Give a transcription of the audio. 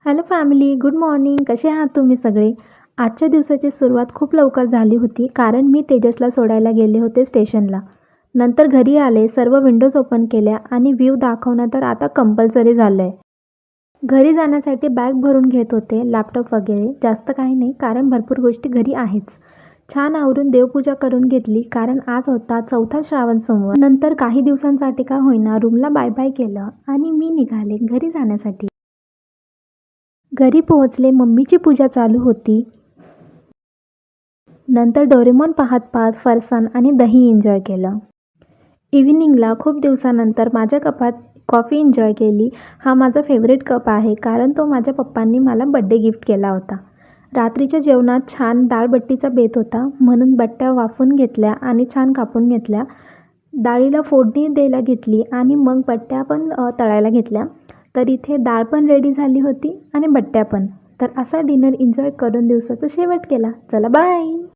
Hello family, good morning. कसे आहात तुम्ही सगळे? आजच्या दिवसाची सुरुवात खूप लवकर झाली होती कारण मी तेजसला सोडायला गेले होते स्टेशनला. नंतर घरी आले, सर्व विंडोज ओपन केल्या आणि व्ह्यू दाखवणं तर आता कंपल्सरी झालं आहे. घरी जाण्यासाठी बॅग भरून घेत होते, लॅपटॉप वगैरे. जास्त काही नाही कारण भरपूर गोष्टी घरी आहेच. छान आवरून देवपूजा करून घेतली कारण आज होता 4था श्रावण सोमवार. नंतर काही दिवसांसाठी का होईना रूमला बाय बाय केलं आणि मी निघाले घरी जाण्यासाठी. घरी पोहोचले, मम्मीची पूजा चालू होती. नंतर डोरेमॉन पाहत पाहत फरसाण आणि दही एन्जॉय केलं. इव्हिनिंगला खूप दिवसानंतर माझ्या कपात कॉफी एन्जॉय केली. हा माझा फेवरेट कप आहे कारण तो माझ्या पप्पांनी मला बड्डे गिफ्ट केला होता. रात्रीच्या जेवणात छान डाळबट्टीचा बेत होता म्हणून बट्ट्या वाफून घेतल्या आणि छान कापून घेतल्या. डाळीला फोडणी द्यायला घेतली आणि मग बट्ट्या पण तळायला घेतल्या. तर इथे डाळ पण रेडी झाली होती आणि बट्ट्या पण. तर असा डिनर एन्जॉय करून दिवसाचा शेवट केला. चला बाय.